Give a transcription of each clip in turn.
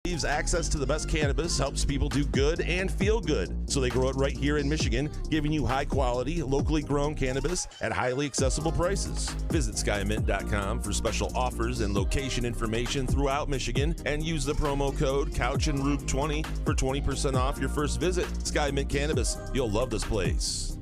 believes access to the best cannabis helps people do good and feel good. So they grow it right here in Michigan, giving you high-quality, locally grown cannabis at highly accessible prices. Visit skymint.com for special offers and location information throughout Michigan and use the promo code CouchAndRube20 for 20% off your first visit. Sky Mint Cannabis. You'll love this place.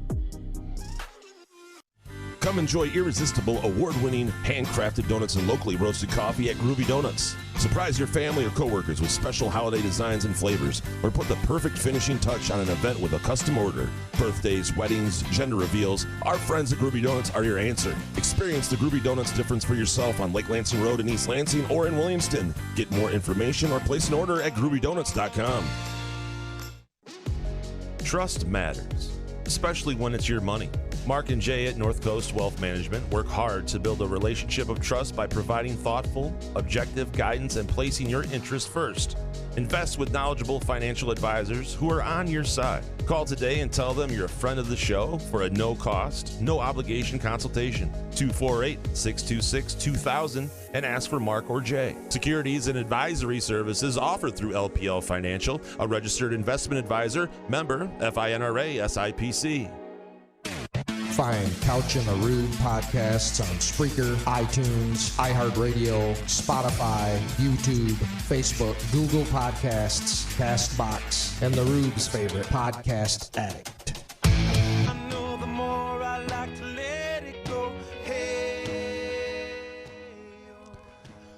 Come enjoy irresistible, award-winning, handcrafted donuts and locally roasted coffee at Groovy Donuts. Surprise your family or coworkers with special holiday designs and flavors, or put the perfect finishing touch on an event with a custom order. Birthdays, weddings, gender reveals, our friends at Groovy Donuts are your answer. Experience the Groovy Donuts difference for yourself on Lake Lansing Road in East Lansing or in Williamston. Get more information or place an order at groovydonuts.com. Trust matters, especially when it's your money. Mark and Jay at North Coast Wealth Management work hard to build a relationship of trust by providing thoughtful, objective guidance and placing your interests first. Invest with knowledgeable financial advisors who are on your side. Call today and tell them you're a friend of the show for a no-cost, no-obligation consultation. 248-626-2000 and ask for Mark or Jay. Securities and advisory services offered through LPL Financial, a registered investment advisor, member FINRA SIPC. Find Couch and the Rube podcasts on Spreaker, iTunes, iHeartRadio, Spotify, YouTube, Facebook, Google Podcasts, CastBox, and the Rube's favorite podcast addict. I know the more I like to let it go. Hey.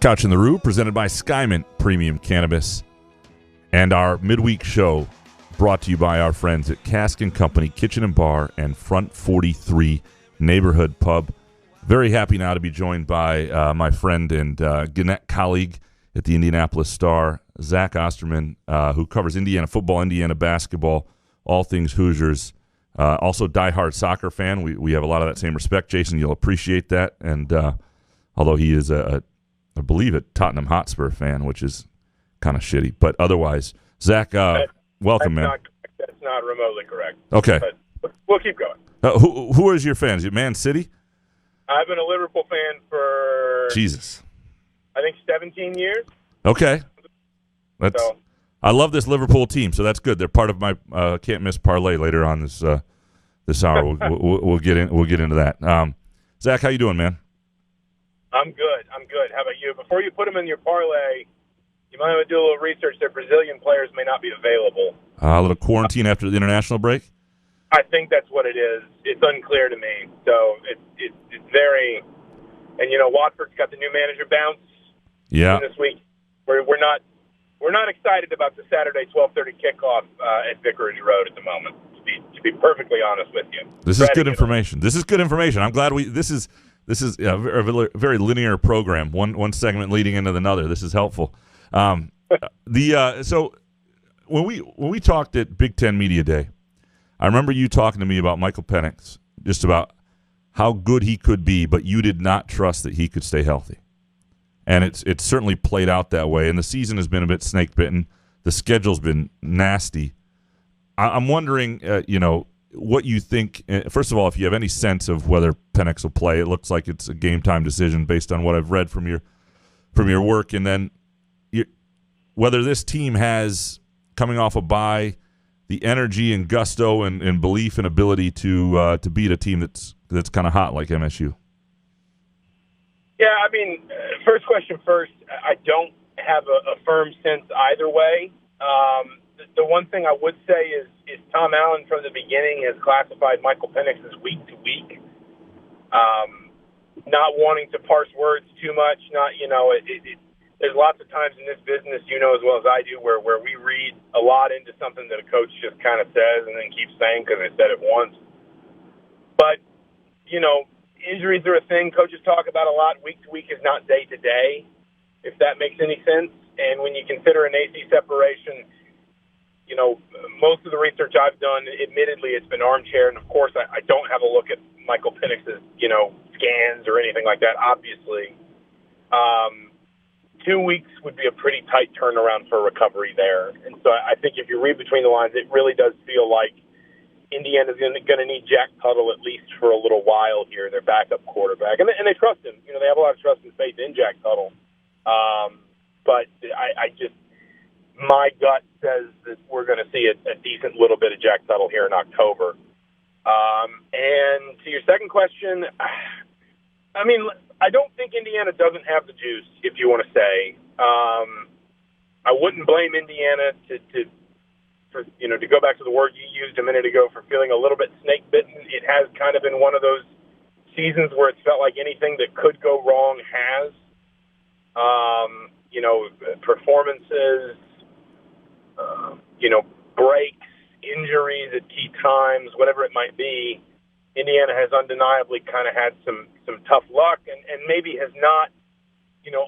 Couch and the Rube, presented by Skymint Premium Cannabis, and our midweek show brought to you by our friends at Cask & Company Kitchen and Bar and Front 43 Neighborhood Pub. Very happy now to be joined by my friend and Gannett colleague at the Indianapolis Star, Zach Osterman, who covers Indiana football, Indiana basketball, all things Hoosiers. Also diehard soccer fan. We have a lot of that same respect. Jason, you'll appreciate that. And although he is, I believe, a Tottenham Hotspur fan, which is kind of shitty. But otherwise, Zach... welcome, man. That's not remotely correct. Okay. But we'll keep going. Who is your fan? Is it Man City? I've been a Liverpool fan for, Jesus, I think 17 years. Okay. I love this Liverpool team, so that's good. They're part of my can't miss parlay later on this hour. We'll get into that. Zach, how you doing, man? I'm good. How about you? Before you put them in your parlay, you might want to do a little research. Their Brazilian players may not be available. A little quarantine after the international break? I think that's what it is. It's unclear to me. So it's very – and, Watford's got the new manager bounce this week. We're not excited about the Saturday 12:30 kickoff at Vicarage Road at the moment, to be perfectly honest with you. This is good information. I'm glad this is a very linear program, one segment leading into another. This is helpful. So when we talked at Big Ten Media Day, I remember you talking to me about Michael Penix, just about how good he could be, but you did not trust that he could stay healthy. And it's certainly played out that way, and the season has been a bit snake-bitten. The schedule's been nasty. I'm wondering, what you think, first of all, if you have any sense of whether Penix will play. It looks like it's a game-time decision based on what I've read from your work, and then whether this team has, coming off a bye, the energy and gusto and belief and ability to beat a team that's kind of hot like MSU. Yeah, first question first. I don't have a firm sense either way. The one thing I would say is Tom Allen from the beginning has classified Michael Penix as week to week. Not wanting to parse words too much. There's lots of times in this business, as well as I do, where we read a lot into something that a coach just kind of says and then keeps saying because they said it once. But, injuries are a thing coaches talk about a lot. Week to week is not day to day, if that makes any sense. And when you consider an AC separation, most of the research I've done, admittedly, it's been armchair. And, of course, I don't have a look at Michael Penix's, scans or anything like that, obviously. 2 weeks would be a pretty tight turnaround for recovery there. And so I think if you read between the lines, it really does feel like Indiana's going to need Jack Tuttle at least for a little while here, their backup quarterback. And they trust him. They have a lot of trust and faith in Jack Tuttle. But I just my gut says that we're going to see a decent little bit of Jack Tuttle here in October. And to your second question, I mean, I don't think Indiana doesn't have the juice, if you want to say. I wouldn't blame Indiana to go back to the word you used a minute ago, for feeling a little bit snake bitten. It has kind of been one of those seasons where it's felt like anything that could go wrong has. Performances, breaks, injuries at key times, whatever it might be. Indiana has undeniably kind of had some tough luck, and maybe has not,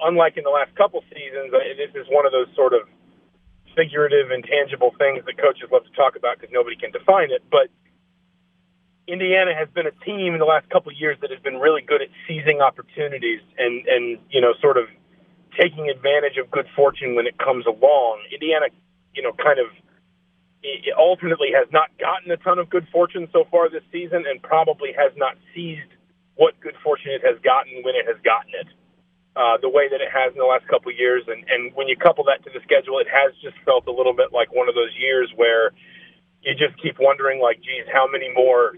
unlike in the last couple seasons, this is one of those sort of figurative, intangible things that coaches love to talk about because nobody can define it. But Indiana has been a team in the last couple of years that has been really good at seizing opportunities and sort of taking advantage of good fortune when it comes along. Indiana, kind of alternately has not gotten a ton of good fortune so far this season, and probably has not seized what good fortune it has gotten when it has gotten it, the way that it has in the last couple of years. And when you couple that to the schedule, it has just felt a little bit like one of those years where you just keep wondering, like, geez, how many more,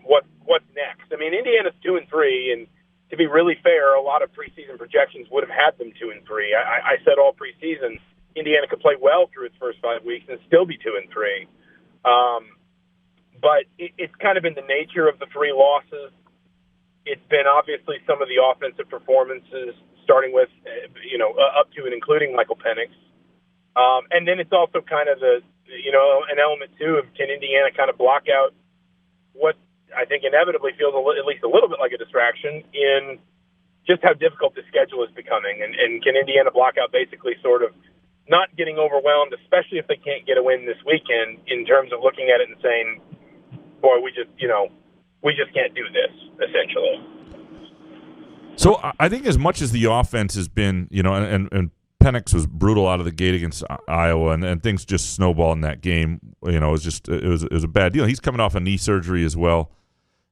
what's next? I mean, Indiana's 2-3, and to be really fair, a lot of preseason projections would have had them 2-3. I said all preseason Indiana could play well through its first 5 weeks and still be 2-3. But it's kind of been the nature of the 3 losses. It's been obviously some of the offensive performances, starting with, up to and including Michael Penix. And then it's also kind of an element, too, of can Indiana kind of block out what I think inevitably feels at least a little bit like a distraction in just how difficult the schedule is becoming. And can Indiana block out basically sort of not getting overwhelmed, especially if they can't get a win this weekend, in terms of looking at it and saying, boy, we just can't do this, essentially. So I think as much as the offense has been, and Penix was brutal out of the gate against Iowa, and things just snowballed in that game. It was a bad deal. He's coming off a knee surgery as well.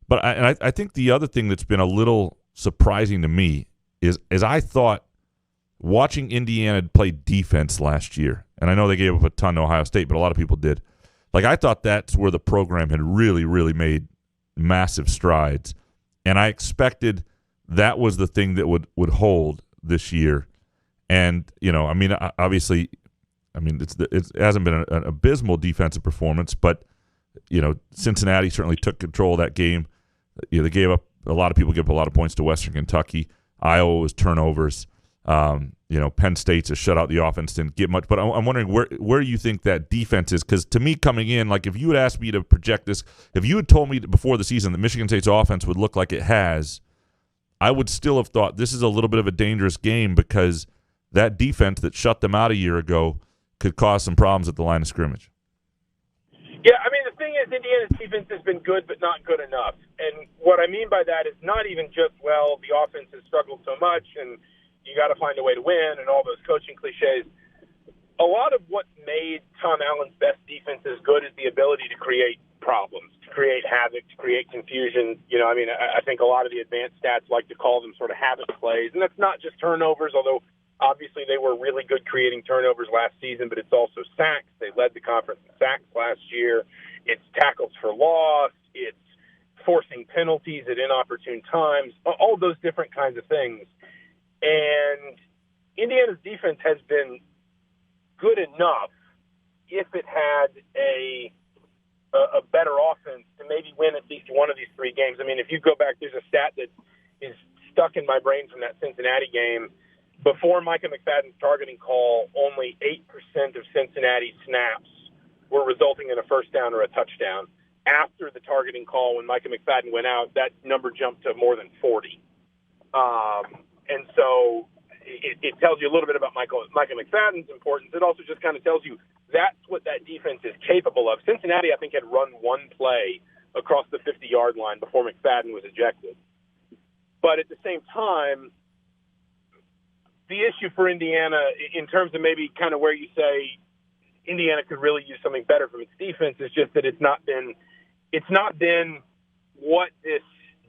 But I think the other thing that's been a little surprising to me is I thought watching Indiana play defense last year, and I know they gave up a ton to Ohio State, but a lot of people did. Like, I thought that's where the program had really, really made massive strides, and I expected that was the thing that would hold this year. And, obviously, it hasn't been an abysmal defensive performance, but, Cincinnati certainly took control of that game. They gave up, a lot of people give up a lot of points to Western Kentucky. Iowa was turnovers. Penn State's a shutout. The offense didn't get much. But I'm wondering where you think that defense is, because to me, coming in, like, if you had asked me to project this, if you had told me before the season that Michigan State's offense would look like it has, I would still have thought this is a little bit of a dangerous game, because that defense that shut them out a year ago could cause some problems at the line of scrimmage. Yeah, the thing is, Indiana's defense has been good, but not good enough. And what I mean by that is not even just, the offense has struggled so much and you got to find a way to win and all those coaching cliches. A lot of what made Tom Allen's best defenses good is the ability to create problems, to create havoc, to create confusion. I think a lot of the advanced stats like to call them sort of havoc plays. And that's not just turnovers, although obviously they were really good creating turnovers last season, but it's also sacks. They led the conference in sacks last year. It's tackles for loss. It's forcing penalties at inopportune times, all those different kinds of things. And Indiana's defense has been good enough, if it had a better offense, to maybe win at least one of these 3 games. If you go back, there's a stat that is stuck in my brain from that Cincinnati game. Before Micah McFadden's targeting call, only 8% of Cincinnati snaps were resulting in a first down or a touchdown. After the targeting call, when Micah McFadden went out, that number jumped to more than 40. And so it tells you a little bit about Micah McFadden's importance. It also just kind of tells you that's what that defense is capable of. Cincinnati, I think, had run one play across the 50-yard line before McFadden was ejected. But at the same time, the issue for Indiana, in terms of maybe kind of where you say Indiana could really use something better from its defense, is just that it's not been what this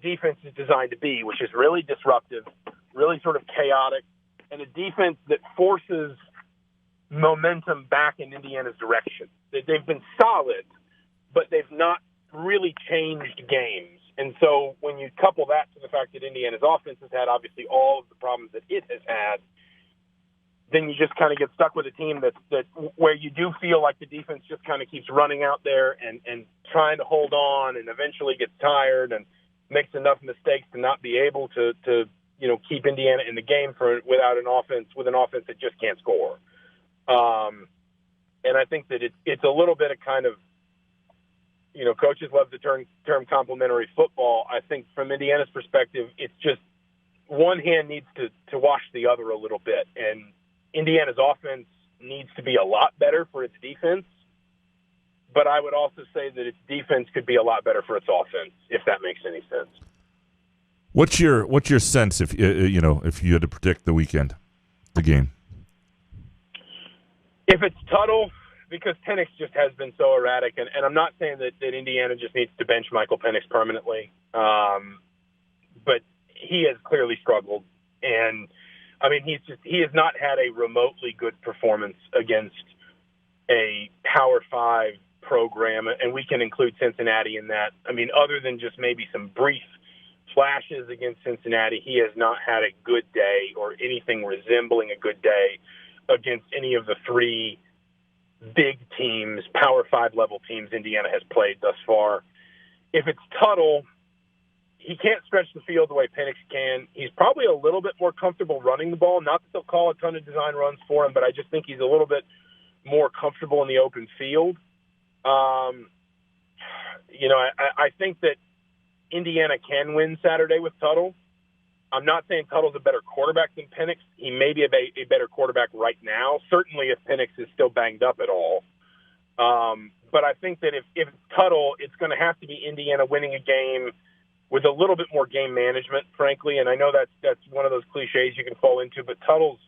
defense is designed to be, which is really disruptive, really sort of chaotic, and a defense that forces momentum back in Indiana's direction. They've been solid, but they've not really changed games. And so when you couple that to the fact that Indiana's offense has had obviously all of the problems that it has had, then you just kind of get stuck with a team that where you do feel like the defense just kind of keeps running out there and trying to hold on, and eventually gets tired and makes enough mistakes to not be able to keep Indiana in the game with an offense that just can't score. And I think that it's a little bit of kind of, coaches love the term complementary football. I think from Indiana's perspective, it's just one hand needs to wash the other a little bit, and Indiana's offense needs to be a lot better for its defense, but I would also say that its defense could be a lot better for its offense, if that makes any sense. What's your sense if you had to predict the game? If it's Tuttle, because Penix just has been so erratic, and I'm not saying that Indiana just needs to bench Michael Penix permanently, but he has clearly struggled, and I mean, he has not had a remotely good performance against a Power 5 program, and we can include Cincinnati in that. I mean, other than just maybe some brief flashes against Cincinnati, he has not had a good day or anything resembling a good day against any of the three big teams, Power 5 level teams Indiana has played thus far. If it's Tuttle, he can't stretch the field the way Penix can. He's probably a little bit more comfortable running the ball. Not that they'll call a ton of design runs for him, but I just think he's a little bit more comfortable in the open field. I think that Indiana can win Saturday with Tuttle. I'm not saying Tuttle's a better quarterback than Penix. He may be a better quarterback right now, certainly if Penix is still banged up at all. But I think that if Tuttle, it's going to have to be Indiana winning a game with a little bit more game management, frankly. And I know that's one of those cliches you can fall into, but Tuttle's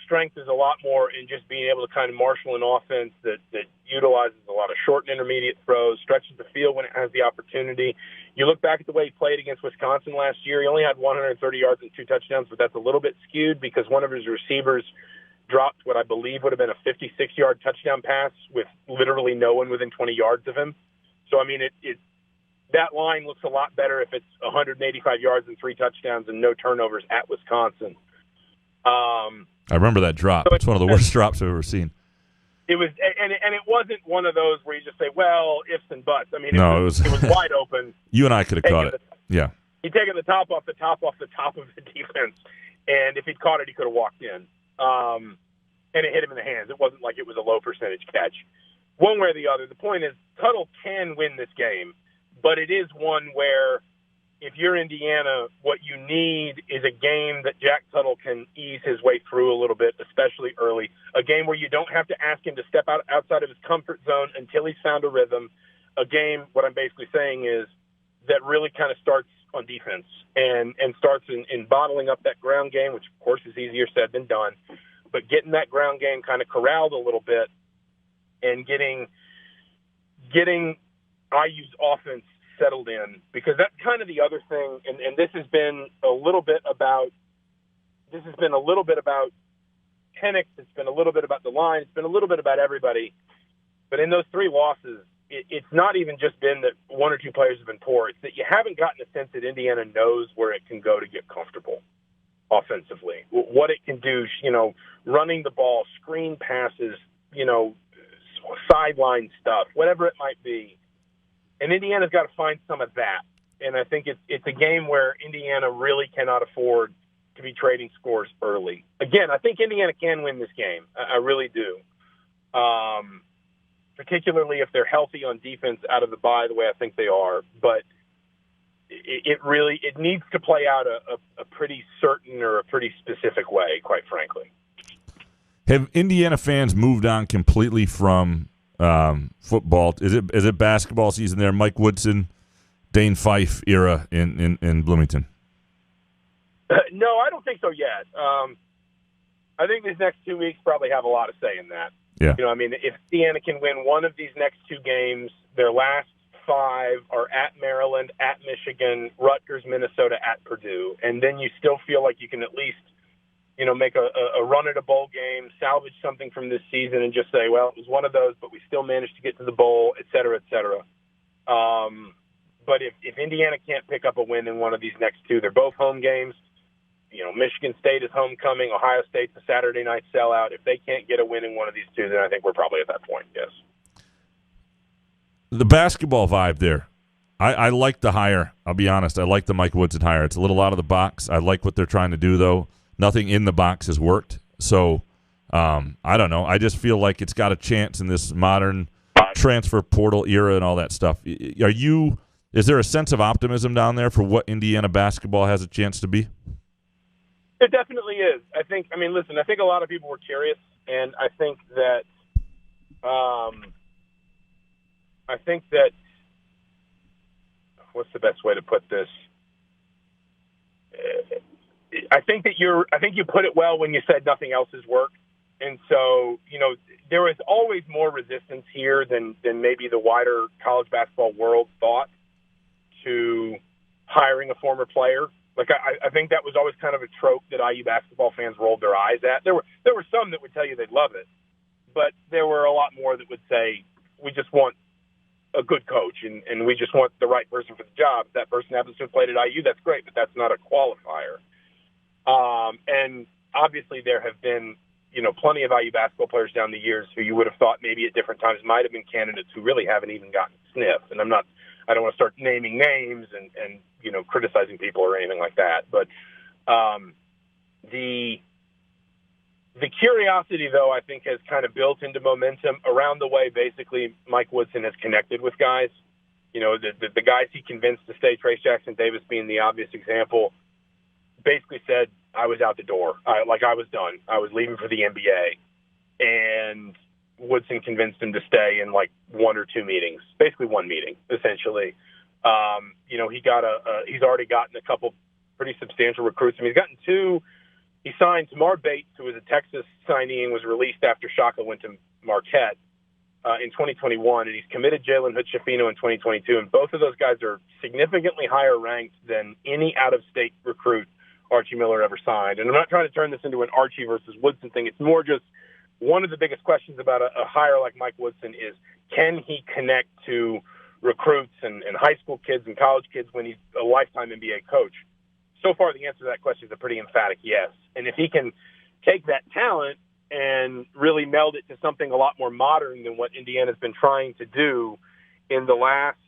strength is a lot more in just being able to kind of marshal an offense that utilizes a lot of short and intermediate throws, stretches the field when it has the opportunity. You look back at the way he played against Wisconsin last year, he only had 130 yards and 2 touchdowns, but that's a little bit skewed because one of his receivers dropped what I believe would have been a 56-yard touchdown pass with literally no one within 20 yards of him. So, I mean, that line looks a lot better if it's 185 yards and 3 touchdowns and no turnovers at Wisconsin. I remember that drop. It's one of the worst drops I've ever seen. It was, and it wasn't one of those where you just say, well, ifs and buts. I mean, it was wide open. You and I could have caught it. Yeah. He'd taken the top off the top of the defense, and if he'd caught it, he could have walked in. And it hit him in the hands. It wasn't like it was a low percentage catch. One way or the other, the point is Tuttle can win this game, but it is one where if you're Indiana, what you need is a game that Jack Tuttle can ease his way through a little bit, especially early. A game where you don't have to ask him to step outside of his comfort zone until he's found a rhythm. A game, what I'm basically saying is, that really kind of starts on defense and starts in bottling up that ground game, which, of course, is easier said than done. But getting that ground game kind of corralled a little bit and getting IU's offense settled in, because that's kind of the other thing, and this has been a little bit about Penix, it's been a little bit about the line, it's been a little bit about everybody, but in those 3 losses, it's not even just been that 1 or 2 players have been poor, it's that you haven't gotten a sense that Indiana knows where it can go to get comfortable offensively, what it can do, running the ball, screen passes, sideline stuff, whatever it might be. And Indiana's got to find some of that. And I think it's a game where Indiana really cannot afford to be trading scores early. Again, I think Indiana can win this game. I really do. Particularly if they're healthy on defense out of the bye the way I think they are. But it needs to play out a pretty certain or a pretty specific way, quite frankly. Have Indiana fans moved on completely from football? Is it basketball season there? Mike Woodson, Dane Fife era in Bloomington? No, I don't think so yet. I think these next 2 weeks probably have a lot of say in that. Yeah. If Indiana can win one of these next 2 games, their last 5 are at Maryland, at Michigan, Rutgers, Minnesota, at Purdue, and then you still feel like you can at least make a run at a bowl game, salvage something from this season, and just say, well, it was one of those, but we still managed to get to the bowl, et cetera, et cetera. But if Indiana can't pick up a win in one of these next two, they're both home games. Michigan State is homecoming. Ohio State's a Saturday night sellout. If they can't get a win in one of these two, then I think we're probably at that point, yes. The basketball vibe there. I like the hire. I'll be honest. I like the Mike Woodson hire. It's a little out of the box. I like what they're trying to do, though. Nothing in the box has worked. So, I don't know. I just feel like it's got a chance in this modern transfer portal era and all that stuff. Is there a sense of optimism down there for what Indiana basketball has a chance to be? It definitely is. I think a lot of people were curious, and I think that what's the best way to put this? I think you put it well when you said nothing else has worked. And so, there is always more resistance here than maybe the wider college basketball world thought to hiring a former player. Like, I think that was always kind of a trope that IU basketball fans rolled their eyes at. There were some that would tell you they'd love it, but there were a lot more that would say, we just want a good coach, and we just want the right person for the job. If that person happens to have played at IU, that's great, but that's not a qualifier. And obviously there have been, plenty of IU basketball players down the years who you would have thought maybe at different times might have been candidates who really haven't even gotten a sniff. And I don't want to start naming names and criticizing people or anything like that. But the curiosity, though, I think has kind of built into momentum around the way basically Mike Woodson has connected with guys. The guys he convinced to stay, Trace Jackson Davis being the obvious example, basically said, I was out the door. I was done. I was leaving for the NBA. And Woodson convinced him to stay in like one or two meetings, basically one meeting, essentially. He's already gotten a couple pretty substantial recruits. He's gotten two. He signed Tamar Bates, who was a Texas signee and was released after Shaka went to Marquette in 2021, and he's committed Jalen Hood-Schifino in 2022. And both of those guys are significantly higher ranked than any out-of-state recruit Archie Miller ever signed. And I'm not trying to turn this into an Archie versus Woodson thing. It's more just one of the biggest questions about a hire like Mike Woodson is, can he connect to recruits and high school kids and college kids when he's a lifetime NBA coach? So far, the answer to that question is a pretty emphatic yes. And if he can take that talent and really meld it to something a lot more modern than what Indiana's been trying to do in the last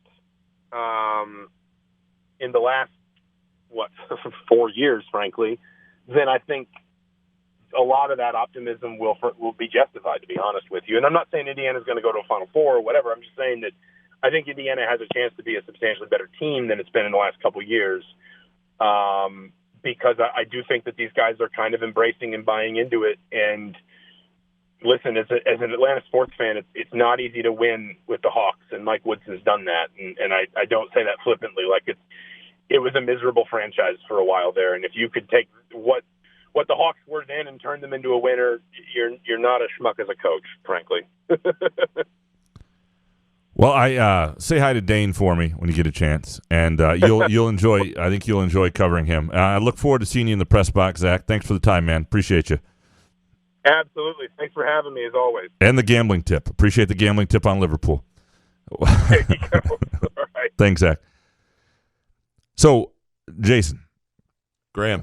4 years, frankly, then I think a lot of that optimism will be justified, to be honest with you. And I'm not saying Indiana's going to go to a Final Four or whatever. I'm just saying that I think Indiana has a chance to be a substantially better team than it's been in the last couple of years, because I do think that these guys are kind of embracing and buying into it. And listen, as an Atlanta sports fan, it's not easy to win with the Hawks, and Mike Woodson's done that. And I don't say that flippantly. Like, it was a miserable franchise for a while there. And if you could take what the Hawks were then and turn them into a winner, you're not a schmuck as a coach, frankly. Well, I say hi to Dane for me when you get a chance, and you'll enjoy. I think you'll enjoy covering him. I look forward to seeing you in the press box, Zach. Thanks for the time, man. Appreciate you. Absolutely. Thanks for having me, as always. And the gambling tip. Appreciate the gambling tip on Liverpool. There you go. All right. Thanks, Zach. So, Jason. Graham.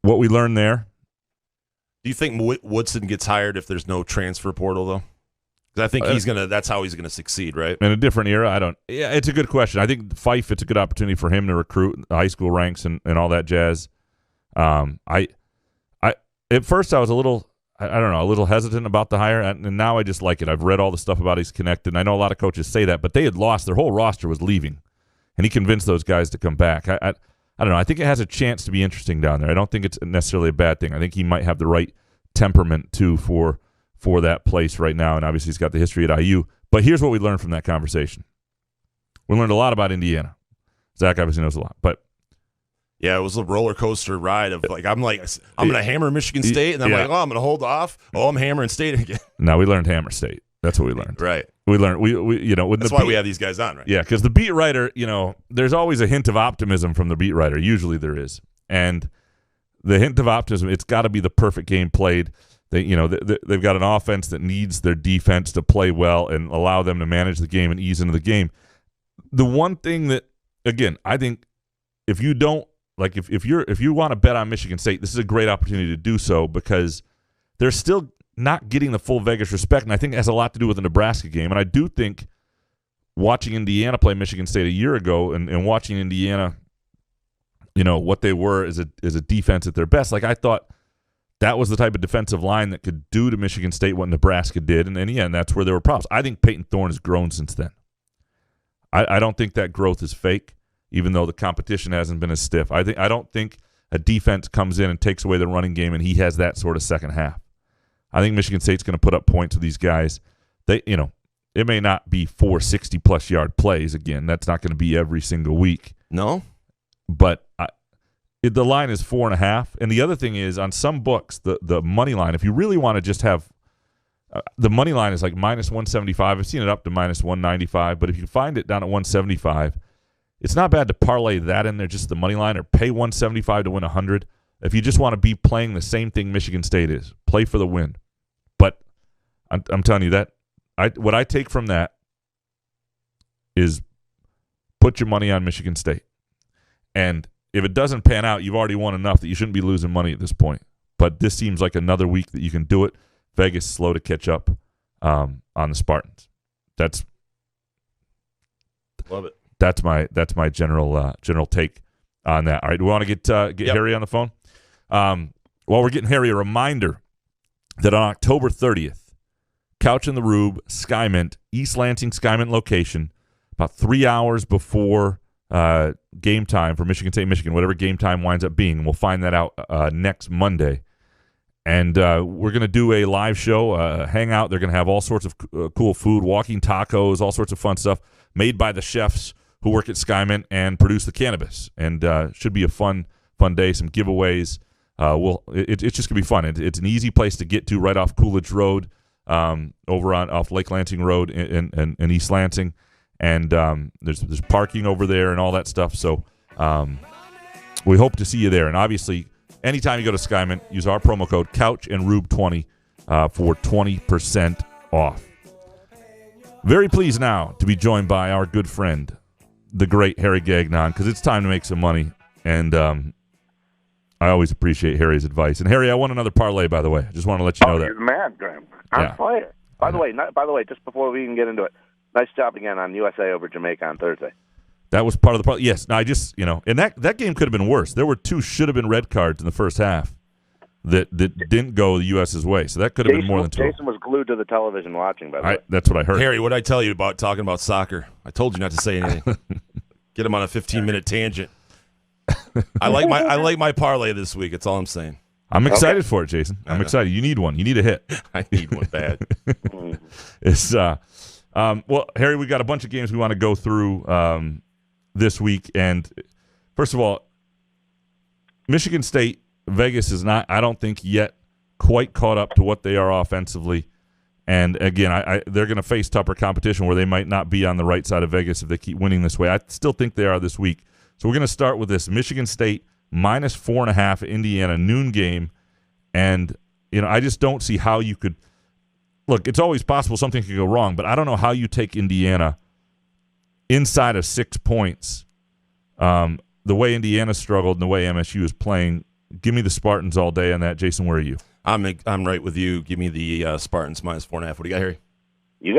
What we learned there. Do you think Woodson gets hired if there's no transfer portal, though? Because I think that's how he's gonna succeed, right? In a different era, yeah, it's a good question. I think Fife, it's a good opportunity for him to recruit the high school ranks and all that jazz. At first I was a little hesitant about the hire, and now I just like it. I've read all the stuff about he's connected, and I know a lot of coaches say that, but they had lost. Their whole roster was leaving, and he convinced those guys to come back. I don't know. I think it has a chance to be interesting down there. I don't think it's necessarily a bad thing. I think he might have the right temperament, too, for that place right now, and obviously he's got the history at IU. But here's what we learned from that conversation. We learned a lot about Indiana. Zach obviously knows a lot, but yeah, it was a roller coaster ride of I'm going to hammer Michigan State, and I'm I'm going to hold off. Oh, I'm hammering State again. No, we learned hammer State. That's what we learned. Right. We learned that's why we have these guys on, right? Yeah, because the beat writer, there's always a hint of optimism from the beat writer. Usually there is, and the hint of optimism, it's got to be the perfect game played. They've got an offense that needs their defense to play well and allow them to manage the game and ease into the game. The one thing that, again, I think if you don't, like if you want to bet on Michigan State, this is a great opportunity to do so because they're still not getting the full Vegas respect, and I think it has a lot to do with the Nebraska game. And I do think watching Indiana play Michigan State a year ago and watching Indiana, what they were as a defense at their best, like I thought that was the type of defensive line that could do to Michigan State what Nebraska did, and in the end, that's where there were problems. I think Peyton Thorne has grown since then. I don't think that growth is fake, even though the competition hasn't been as stiff. I don't think a defense comes in and takes away the running game, and he has that sort of second half. I think Michigan State's going to put up points with these guys. It may not be 4 60-plus yard plays. Again, that's not going to be every single week. No, but the line is 4.5. And the other thing is, on some books, the money line, if you really want to just have the money line is like minus 175. I've seen it up to minus 195. But if you find it down at 175, it's not bad to parlay that in there, just the money line, or pay 175 to win 100. If you just want to be playing the same thing Michigan State is, play for the win. But I'm telling you that what I take from that is put your money on Michigan State. And if it doesn't pan out, you've already won enough that you shouldn't be losing money at this point. But this seems like another week that you can do it. Vegas is slow to catch up on the Spartans. Love it. That's my general take on that. All right, do we want to get Harry on the phone? While we're getting Harry, a reminder that on October 30th, Couch in the Rube, Skymint, East Lansing Skymint location, about 3 hours before game time for Michigan State, Michigan, whatever game time winds up being. And we'll find that out next Monday. And we're going to do a live show, hangout. They're going to have all sorts of cool food, walking tacos, all sorts of fun stuff made by the chefs who work at Skymint and produce the cannabis. And should be a fun day, some giveaways. It's just going to be fun. It's an easy place to get to right off Coolidge Road, over off Lake Lansing Road in East Lansing. And there's parking over there and all that stuff. So we hope to see you there. And obviously, anytime you go to Skymint, use our promo code CouchAndRube20 for 20% off. Very pleased now to be joined by our good friend, the great Harry Gagnon, because it's time to make some money. And I always appreciate Harry's advice. And Harry, I won another parlay, by the way. I just want to let you know that. You're mad, Graham. I'm playing. By the way, just before we even get into it, nice job again on USA over Jamaica on Thursday. That was part of the parlay. Yes. Now I just, and that game could have been worse. There were 2 should have been red cards in the first half that didn't go the U.S.'s way. So that could have been more than 2. Jason was glued to the television watching, by the way. That's what I heard. Harry, what did I tell you about talking about soccer? I told you not to say anything. Get him on a 15-minute tangent. I like my parlay this week. That's all I'm saying. I'm excited for it, Jason. I'm excited. You need one. You need a hit. I need one bad. It's well, Harry, we got a bunch of games we want to go through this week. And first of all, Michigan State, Vegas is not, I don't think, yet quite caught up to what they are offensively. And again, they're going to face tougher competition where they might not be on the right side of Vegas if they keep winning this way. I still think they are this week. So we're going to start with this Michigan State minus 4.5 Indiana noon game. And, I just don't see how you could look. It's always possible something could go wrong, but I don't know how you take Indiana inside of 6 points. The way Indiana struggled and the way MSU is playing, give me the Spartans all day on that. Jason, where are you? I'm right with you. Give me the Spartans minus 4.5. What do you got, Harry? You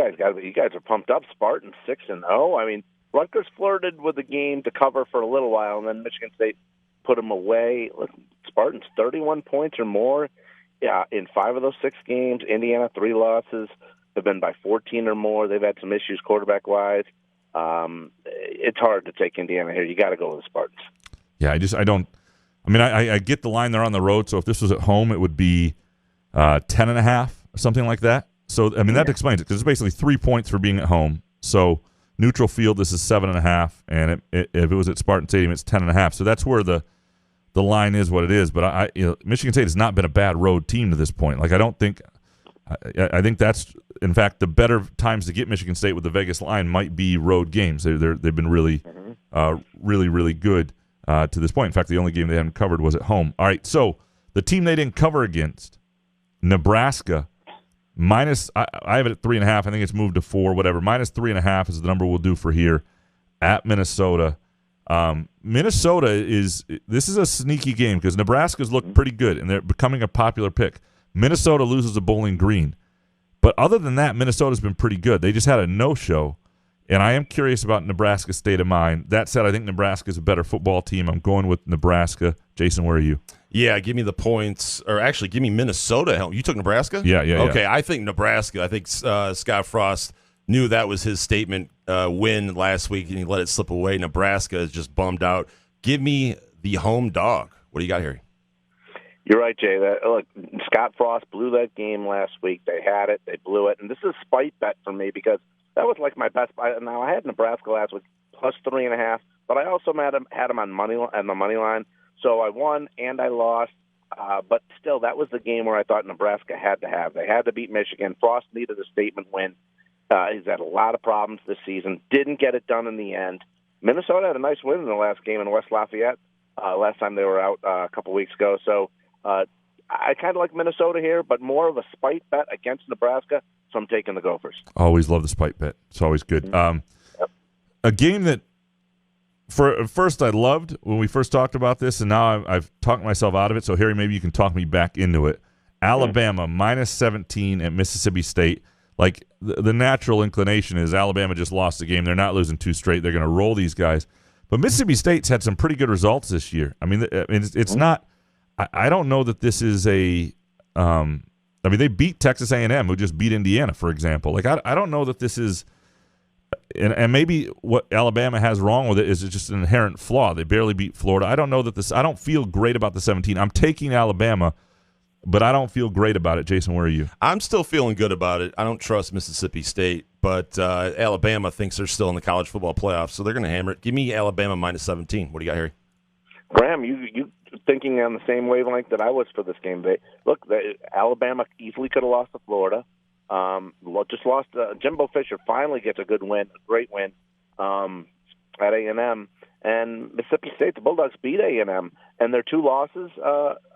guys are pumped up. Spartans 6-0. I mean, Rutgers flirted with the game to cover for a little while, and then Michigan State put them away. Listen, Spartans 31 points or more in 5 of those 6 games. Indiana 3 losses. Have been by 14 or more. They've had some issues quarterback-wise. It's hard to take Indiana here. You got to go with the Spartans. Yeah, I get the line. They're on the road, so if this was at home, it would be 10.5 or something like that. So, that explains it, because it's basically 3 points for being at home. So, neutral field, this is 7.5, and if it was at Spartan Stadium, it's 10.5. So that's where the line is what it is. But Michigan State has not been a bad road team to this point. Like, I think that's, in fact, the better times to get Michigan State with the Vegas line might be road games. They've been really, really, really good to this point. In fact, the only game they hadn't covered was at home. All right, so the team they didn't cover against, Nebraska, minus, I have it at 3.5. I think it's moved to 4, whatever. Minus 3.5 is the number we'll do for here at Minnesota. Minnesota this is a sneaky game because Nebraska's looked pretty good, and they're becoming a popular pick. Minnesota loses to Bowling Green. But other than that, Minnesota's been pretty good. They just had a no-show, and I am curious about Nebraska's state of mind. That said, I think Nebraska's a better football team. I'm going with Nebraska. Jason, where are you? Yeah, give me the points, or actually give me Minnesota. You took Nebraska? Yeah. Okay, I think Nebraska. I think Scott Frost knew that was his statement win last week, and he let it slip away. Nebraska is just bummed out. Give me the home dog. What do you got here? You're right, Jay. Look, Scott Frost blew that game last week. They had it. They blew it. And this is a spite bet for me because that was like my best buy. Now, I had Nebraska last week plus 3.5, but I also had them on the money line. So I won and I lost, but still, that was the game where I thought Nebraska had to have. They had to beat Michigan. Frost needed a statement win. He's had a lot of problems this season. Didn't get it done in the end. Minnesota had a nice win in the last game in West Lafayette. Last time they were out a couple weeks ago. So I kind of like Minnesota here, but more of a spite bet against Nebraska. So I'm taking the Gophers. Always love the spite bet. It's always good. A game that at first I loved when we first talked about this, and now I've talked myself out of it. So, Harry, maybe you can talk me back into it. Alabama minus 17 at Mississippi State. Like, the natural inclination is Alabama just lost the game. They're not losing 2 straight. They're going to roll these guys. But Mississippi State's had some pretty good results this year. I mean, it's not – I don't know that this is a they beat Texas A&M, who just beat Indiana, for example. Like, I don't know that this is – and maybe what Alabama has wrong with it is it's just an inherent flaw. They barely beat Florida. I don't know that I don't feel great about the 17. I'm taking Alabama, but I don't feel great about it. Jason, where are you? I'm still feeling good about it. I don't trust Mississippi State, but Alabama thinks they're still in the college football playoffs, so they're going to hammer it. Give me Alabama minus 17. What do you got, Harry? Graham, you thinking on the same wavelength that I was for this game. Alabama easily could have lost to Florida. Just lost. Jimbo Fisher finally gets a good win, a great win at A&M. And Mississippi State, the Bulldogs beat A&M, and their 2 losses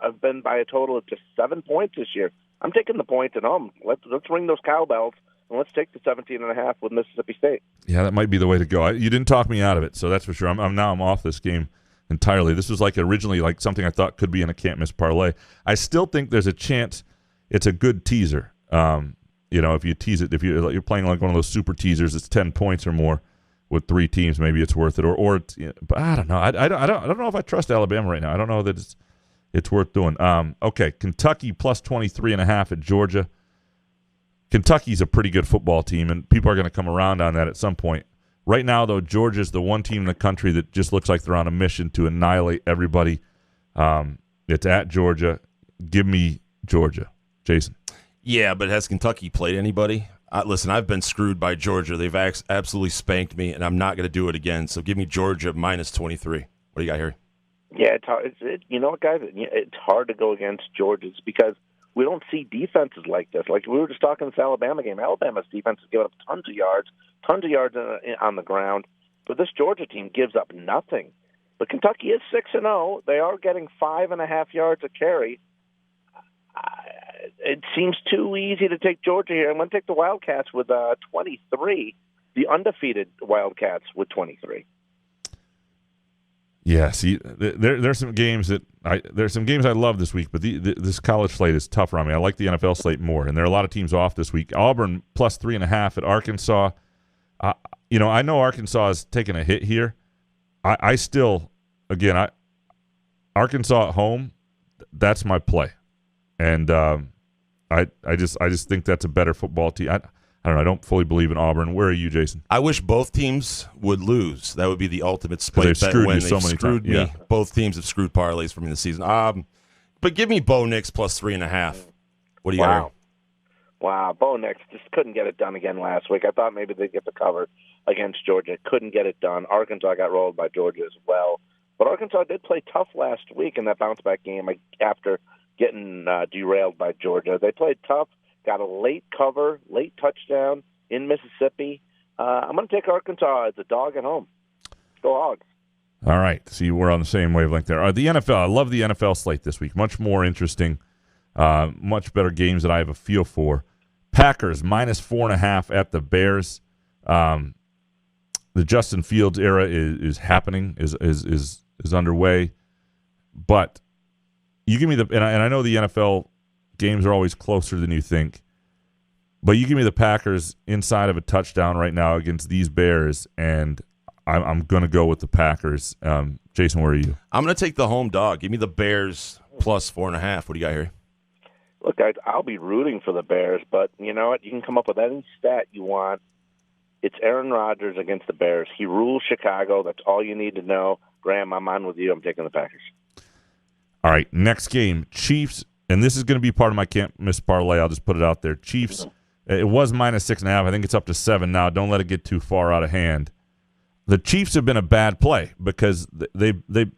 have been by a total of just 7 points this year. I'm taking the points at home. Let's ring those cowbells, and let's take the 17.5 with Mississippi State. Yeah, that might be the way to go. You didn't talk me out of it, so that's for sure. I'm off this game entirely. This was originally something I thought could be in a can't-miss parlay. I still think there's a chance it's a good teaser. If you tease it, if you're playing like one of those super teasers, it's 10 points or more with 3 teams. Maybe it's worth it. Or it's, but I don't know. I don't know if I trust Alabama right now. I don't know that it's worth doing. Okay, Kentucky plus 23.5 at Georgia. Kentucky's a pretty good football team, and people are going to come around on that at some point. Right now, though, Georgia's the one team in the country that just looks like they're on a mission to annihilate everybody. It's at Georgia. Give me Georgia. Jason. Yeah, but has Kentucky played anybody? Listen, I've been screwed by Georgia. They've absolutely spanked me, and I'm not going to do it again. So give me Georgia minus 23. What do you got here? Yeah, it's hard. You know what, guys? It's hard to go against Georgia because we don't see defenses like this. Like we were just talking this Alabama game. Alabama's defense has given up tons of yards on the ground. But this Georgia team gives up nothing. But Kentucky is 6-0. They are getting 5.5 yards a carry. It seems too easy to take Georgia here. I'm going to take the Wildcats with 23, the undefeated Wildcats with 23. Yeah, see, there's some games I love this week, but this college slate is tougher on me. I like the NFL slate more, and there are a lot of teams off this week. Auburn plus 3.5 at Arkansas. I know Arkansas is taking a hit here. I still, again, Arkansas at home, that's my play. And I just think that's a better football team. I don't know. I don't fully believe in Auburn. Where are you, Jason? I wish both teams would lose. That would be the ultimate split bet screwed win. You so many screwed times. me. Yeah. Both teams have screwed parlays for me this season. But give me Bo Nix plus 3.5. What do you got? Wow, Bo Nix just couldn't get it done again last week. I thought maybe they'd get the cover against Georgia. Couldn't get it done. Arkansas got rolled by Georgia as well. But Arkansas did play tough last week in that bounce-back game after getting derailed by Georgia. They played tough, got a late cover, late touchdown in Mississippi. I'm going to take Arkansas as a dog at home. Go Hogs. All right. See, we're on the same wavelength there. The NFL, I love the NFL slate this week. Much more interesting, much better games that I have a feel for. Packers -4.5 at the Bears. The Justin Fields era is happening, is underway. But you give me and I know the NFL games are always closer than you think. But you give me the Packers inside of a touchdown right now against these Bears, and I'm going to go with the Packers. Jason, where are you? I'm going to take the home dog. Give me the Bears +4.5. What do you got here? Look, I'll be rooting for the Bears, but you know what? You can come up with any stat you want. It's Aaron Rodgers against the Bears. He rules Chicago. That's all you need to know. Graham, I'm on with you. I'm taking the Packers. All right, next game, Chiefs, and this is going to be part of my can't miss parlay. I'll just put it out there. Chiefs, it was -6.5. I think it's up to 7 now. Don't let it get too far out of hand. The Chiefs have been a bad play because they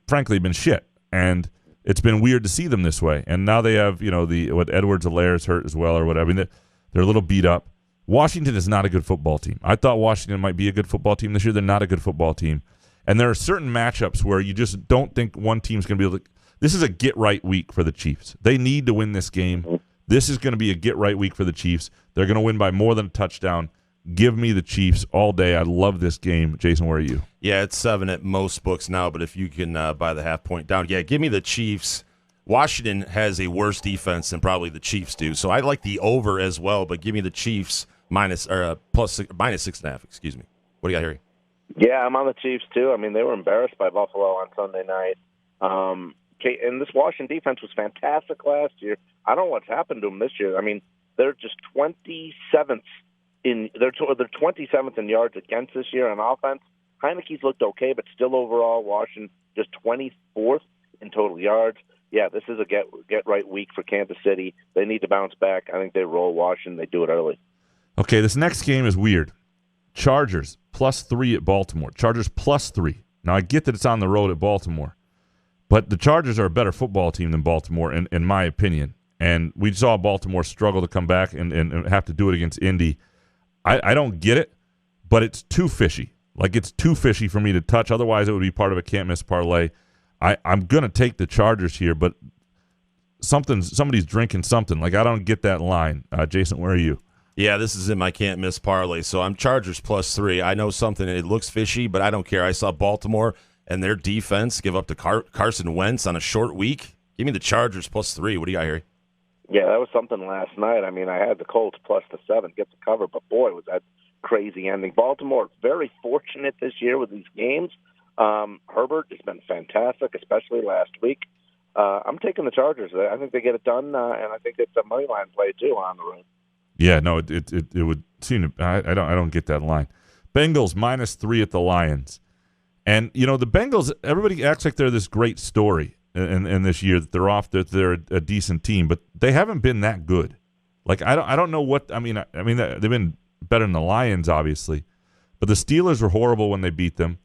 frankly been shit, and it's been weird to see them this way. And now they have Edwards-Helaire's hurt as well or whatever. I mean, they're a little beat up. Washington is not a good football team. I thought Washington might be a good football team this year. They're not a good football team. And there are certain matchups where you just don't think one team's going to be able to – this is a get-right week for the Chiefs. They need to win this game. This is going to be a get-right week for the Chiefs. They're going to win by more than a touchdown. Give me the Chiefs all day. I love this game. Jason, where are you? Yeah, it's 7 at most books now, but if you can buy the half point down, yeah, give me the Chiefs. Washington has a worse defense than probably the Chiefs do, so I like the over as well, but give me the Chiefs -6.5, excuse me. What do you got, Harry? Yeah, I'm on the Chiefs, too. I mean, they were embarrassed by Buffalo on Sunday night. And this Washington defense was fantastic last year. I don't know what's happened to them this year. I mean, they're just 27th they're 27th in yards against this year on offense. Heineke's looked okay, but still overall, Washington just 24th in total yards. Yeah, this is a get right week for Kansas City. They need to bounce back. I think they roll Washington. They do it early. Okay, this next game is weird. Chargers +3 at Baltimore. Chargers +3. Now, I get that it's on the road at Baltimore, but the Chargers are a better football team than Baltimore, in my opinion. And we saw Baltimore struggle to come back and have to do it against Indy. I don't get it, but it's too fishy. Like, it's too fishy for me to touch. Otherwise, it would be part of a can't-miss parlay. I'm going to take the Chargers here, but somebody's drinking something. Like, I don't get that line. Jason, where are you? Yeah, this is in my can't-miss parlay, so I'm Chargers +3. I know something, it looks fishy, but I don't care. I saw Baltimore and their defense give up to Carson Wentz on a short week. Give me the Chargers +3. What do you got, Harry? Yeah, that was something last night. I mean, I had the Colts +7, get the cover, but boy, was that crazy ending. Baltimore very fortunate this year with these games. Herbert has been fantastic, especially last week. I'm taking the Chargers. I think they get it done, and I think it's a money line play too on the road. Yeah, no, it would seem to. I don't get that line. Bengals -3 at the Lions, and you know the Bengals. Everybody acts like they're this great story. In this year that they're a decent team, but they haven't been that good. Like I don't know what I mean they've been better than the Lions obviously, but the Steelers were horrible when they beat them.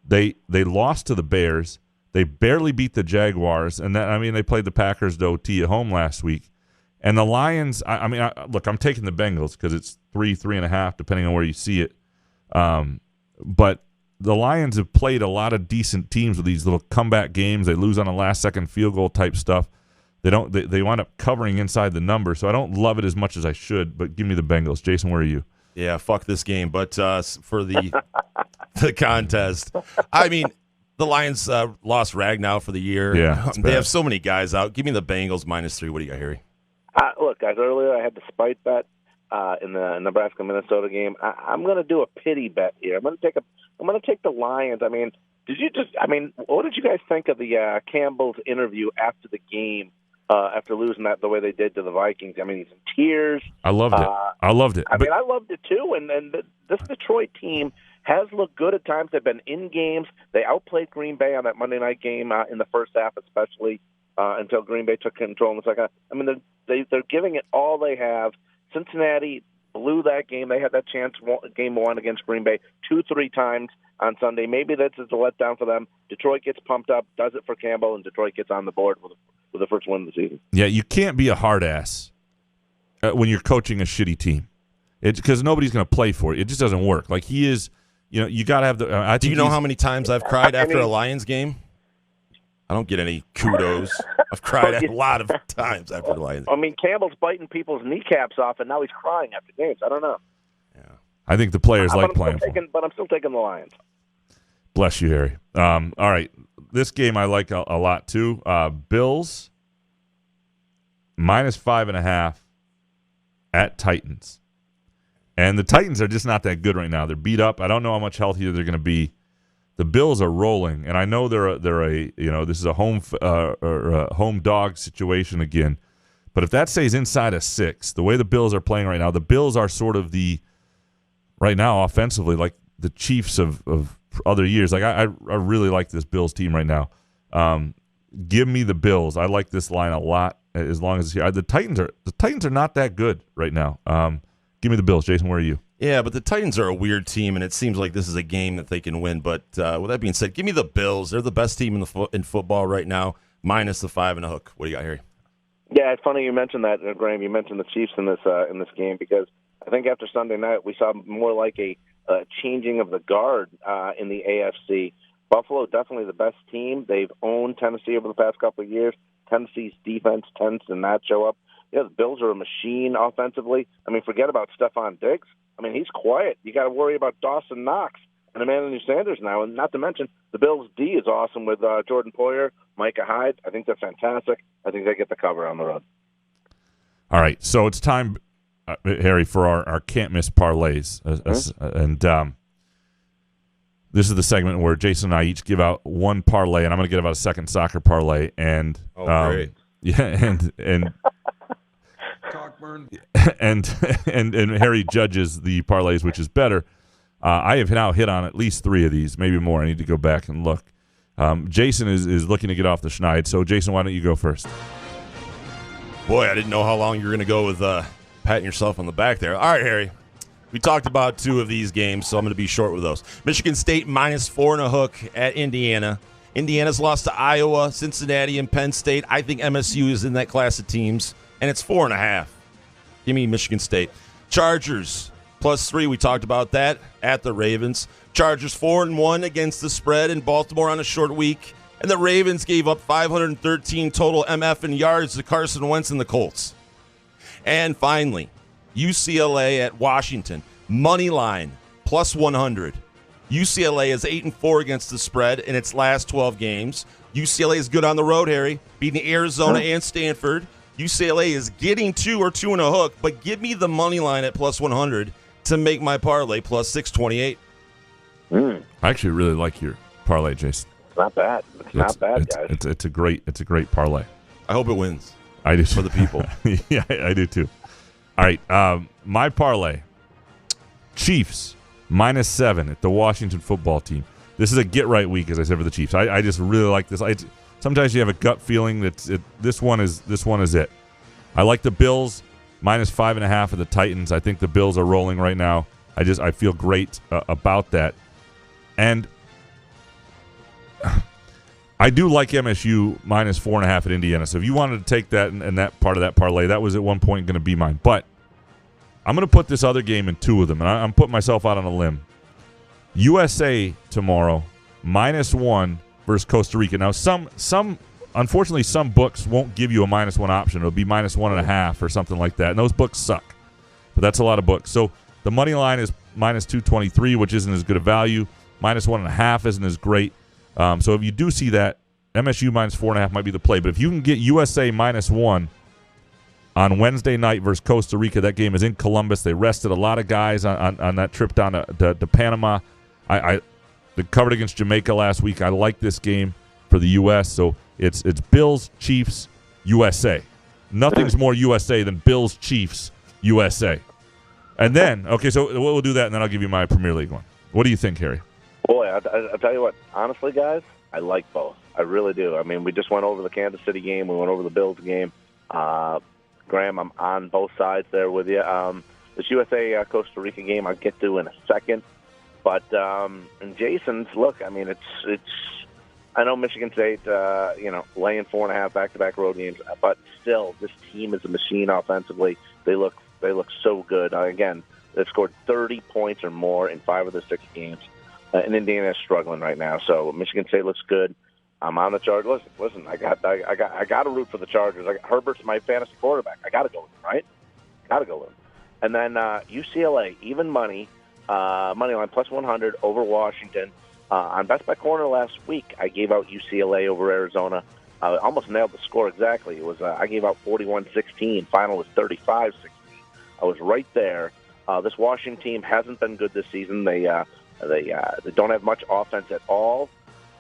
They lost to the Bears. They barely beat the Jaguars, and they played the Packers to OT at home last week. And the Lions, look, I'm taking the Bengals because it's 3.5 depending on where you see it. But the Lions have played a lot of decent teams with these little comeback games. They lose on a last-second field goal type stuff. They wind up covering inside the number, so I don't love it as much as I should, but give me the Bengals. Jason, where are you? Yeah, fuck this game. But for the contest, I mean, the Lions lost Ragnow for the year. Yeah, they have so many guys out. Give me the Bengals -3. What do you got, Harry? Look, guys, earlier I had the spite bet in the Nebraska-Minnesota game. I'm going to do a pity bet here. I'm going to take the Lions. I mean, what did you guys think of the Campbell's interview after the game? After losing the way they did to the Vikings. I mean, he's in tears. I loved it. I loved it. I loved it too. And this Detroit team has looked good at times. They've been in games. They outplayed Green Bay on that Monday night game in the first half, especially until Green Bay took control in the second half. I mean, they're giving it all they have. Cincinnati blew that game. They had that chance, game one against Green Bay 2-3 times on Sunday. Maybe that's a letdown for them. Detroit gets pumped up, does it for Campbell, and Detroit gets on the board with the first win of the season. Yeah, you can't be a hard ass when you're coaching a shitty team. It's because nobody's going to play for it. It just doesn't work. Like he is you got to have the. I Do think you know how many times I've cried after a Lions game? I don't get any kudos. I've cried a lot of times after the Lions. I mean, Campbell's biting people's kneecaps off, and now he's crying after games. I don't know. Yeah. I think the players like playing for him. But I'm still taking the Lions. Bless you, Harry. All right. This game I like a lot, too. Bills, -5.5 at Titans. And the Titans are just not that good right now. They're beat up. I don't know how much healthier they're going to be. The Bills are rolling, and I know they're this is a home dog situation again. But if that stays inside of 6, the way the Bills are playing right now, the Bills are sort of right now offensively like the Chiefs of other years. Like I really like this Bills team right now. Give me the Bills. I like this line a lot as long as it's here. The Titans are not that good right now. Give me the Bills. Jason, where are you? Yeah, but the Titans are a weird team, and it seems like this is a game that they can win. But with that being said, give me the Bills. They're the best team in football right now, minus the 5 and a hook. What do you got, Harry? Yeah, it's funny you mentioned that, Graham. You mentioned the Chiefs in this game because I think after Sunday night we saw more like a changing of the guard in the AFC. Buffalo definitely the best team. They've owned Tennessee over the past couple of years. Tennessee's defense tends to not show up. Yeah, the Bills are a machine offensively. I mean, forget about Stephon Diggs. I mean, he's quiet. You got to worry about Dawson Knox and Emmanuel Sanders now, and not to mention the Bills' D is awesome with Jordan Poyer, Micah Hyde. I think they're fantastic. I think they get the cover on the road. All right, so it's time, Harry, for our can't-miss parlays. And this is the segment where Jason and I each give out one parlay, and I'm going to give out a second soccer parlay. And great. Yeah, and and Harry judges the parlays, which is better. I have now hit on at least 3 of these, maybe more. I need to go back and look. Jason is looking to get off the schneid. So, Jason, why don't you go first? Boy, I didn't know how long you were going to go with patting yourself on the back there. All right, Harry. We talked about 2 of these games, so I'm going to be short with those. Michigan State -4 and a hook at Indiana. Indiana's lost to Iowa, Cincinnati, and Penn State. I think MSU is in that class of teams, and it's 4.5. Give me Michigan State. Chargers +3. We talked about that at the Ravens. Chargers 4-1 against the spread in Baltimore on a short week, and the Ravens gave up 513 total MF and yards to Carson Wentz and the Colts. And finally, UCLA at Washington. Money line +100. UCLA is 8-4 against the spread in its last 12 games. UCLA is good on the road, Harry, beating Arizona and Stanford. UCLA is getting 2 or 2 and a hook, but give me the money line at +100 to make my parlay +628. I actually really like your parlay, Jason. It's not bad. It's not bad, guys. It's a great parlay. I hope it wins. I do for the people. Yeah, I do too. All right, my parlay: Chiefs -7 at the Washington football team. This is a get right week, as I said, for the Chiefs. I just really like this. Sometimes you have a gut feeling that this one is it. I like the Bills -5.5 of the Titans. I think the Bills are rolling right now. I feel great about that, and I do like MSU -4.5 at Indiana. So if you wanted to take that and that part of that parlay, that was at one point going to be mine. But I'm going to put this other game in 2 of them, and I'm putting myself out on a limb. USA tomorrow -1 versus Costa Rica. Now, unfortunately, some books won't give you a -1 option. It'll be -1.5 or something like that, and those books suck. But that's a lot of books. So the money line is -223, which isn't as good a value. -1.5 isn't as great. So if you do see that, MSU -4.5 might be the play. But if you can get USA -1 on Wednesday night versus Costa Rica, that game is in Columbus. They rested a lot of guys on that trip down to Panama. They covered against Jamaica last week. I like this game for the U.S. So it's Bills, Chiefs, USA. Nothing's more USA than Bills, Chiefs, USA. And then, okay, so we'll do that, and then I'll give you my Premier League one. What do you think, Harry? Boy, I'll tell you what. Honestly, guys, I like both. I really do. I mean, we just went over the Kansas City game. We went over the Bills game. Graham, I'm on both sides there with you. This USA-Costa Rica game I'll get to in a second. But in Jason's, look, I mean, it's. I know Michigan State, laying 4.5 back-to-back road games, but still, this team is a machine offensively. They look so good. Again, they've scored 30 points or more in 5 of the 6 games. and Indiana's struggling right now. So Michigan State looks good. I'm on the Chargers. Listen, I got to root for the Chargers. Herbert's my fantasy quarterback. I got to go with him, right? Got to go with him. And then UCLA, even money line plus 100 over Washington. On Best Buy Corner last week, I gave out UCLA over Arizona. I almost nailed the score exactly. It was I gave out 41-16. Final was 35-16. I was right there. This Washington team hasn't been good this season. They don't have much offense at all.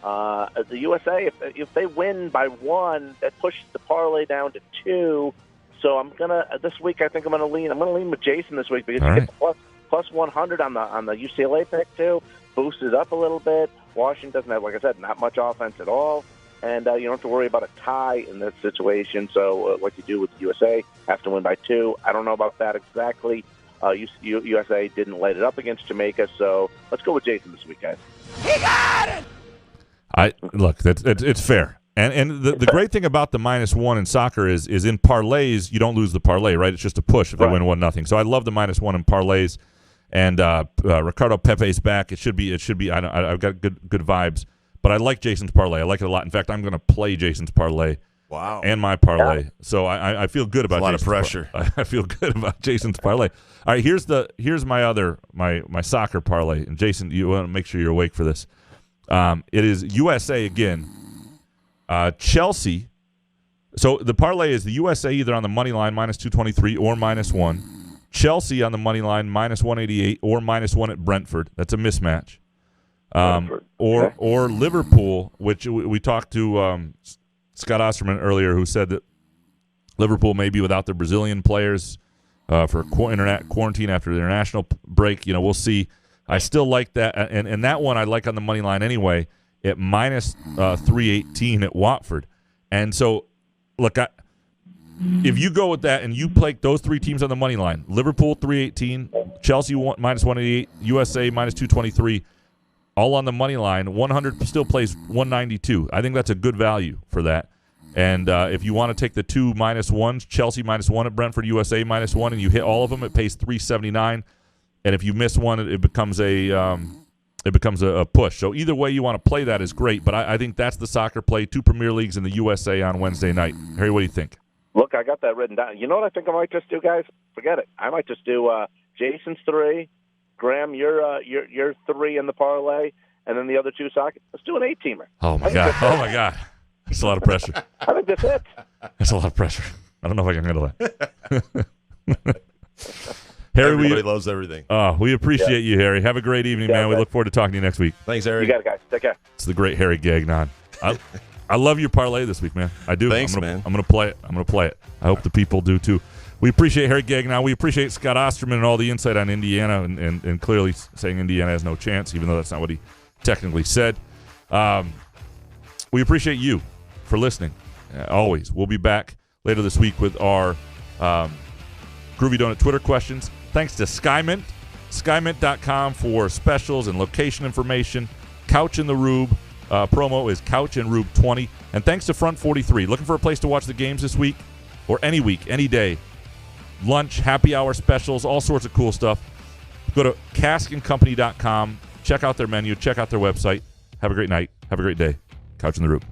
The USA, if they win by 1, that pushes the parlay down to 2. So I'm gonna this week. I think I'm gonna lean with Jason this week because you get the plus 100 on the UCLA pick too. Boost it up a little bit. Washington doesn't have, like I said, not much offense at all, and you don't have to worry about a tie in this situation. So what you do with the USA, have to win by 2. I don't know about that exactly. USA didn't light it up against Jamaica, so let's go with Jason this week, guys. He got it! It's fair. And the great thing about the -1 in soccer is in parlays, you don't lose the parlay, right? It's just a push if they win 1-0. So I love the -1 in parlays. And Ricardo Pepe's back. It should be. I've got good vibes. But I like Jason's parlay. I like it a lot. In fact, I'm going to play Jason's parlay. Wow. And my parlay. Yeah. So I feel good about. A lot Jason's of pressure. I feel good about Jason's parlay. All right. Here's my other my soccer parlay. And Jason, you want to make sure you're awake for this. It is USA again. Chelsea. So the parlay is the USA either on the money line -223 or -1. Chelsea on the money line -188 or -1 at Brentford. That's a mismatch. Or Liverpool, which we talked to Scott Osterman earlier, who said that Liverpool may be without their Brazilian players for quarantine after the international break. We'll see. I still like that, and that one I like on the money line anyway at -318 at Watford. And so, look, if you go with that and you play those 3 teams on the money line, Liverpool 318, Chelsea -188, USA -223, all on the money line, 100 still plays 192. I think that's a good value for that. And if you want to take the 2 -1s, Chelsea -1 at Brentford, USA -1, and you hit all of them, it pays 379. And if you miss one, it becomes a push. So either way you want to play that is great. But I think that's the soccer play. 2 Premier Leagues in the USA on Wednesday night. Harry, what do you think? Look, I got that written down. You know what I think I might just do, guys? Forget it. I might just do Jason's 3, Graham, your 3 in the parlay, and then the other 2 soccer. Let's do an 8-teamer. Oh my god! That's a lot of pressure. I think that's it. That's a lot of pressure. I don't know if I can handle that. Harry, everybody loves everything. We appreciate you, Harry. Have a great evening, man. We look forward to talking to you next week. Thanks, Harry. You got it, guys. Take care. It's the great Harry Gagnon. I love your parlay this week, man. I do. Thanks, man. I'm going to play it. I hope the people do, too. We appreciate Harry Gagnon. We appreciate Scott Osterman and all the insight on Indiana and clearly saying Indiana has no chance, even though that's not what he technically said. We appreciate you for listening, always. We'll be back later this week with our Groovy Donut Twitter questions. Thanks to Skymint, skymint.com for specials and location information. Couch in the Rube. Promo is Couch and Rube 20. And thanks to Front 43. Looking for a place to watch the games this week or any week, any day. Lunch, happy hour specials, all sorts of cool stuff. Go to caskandcompany.com. Check out their menu. Check out their website. Have a great night. Have a great day. Couch in the Rube.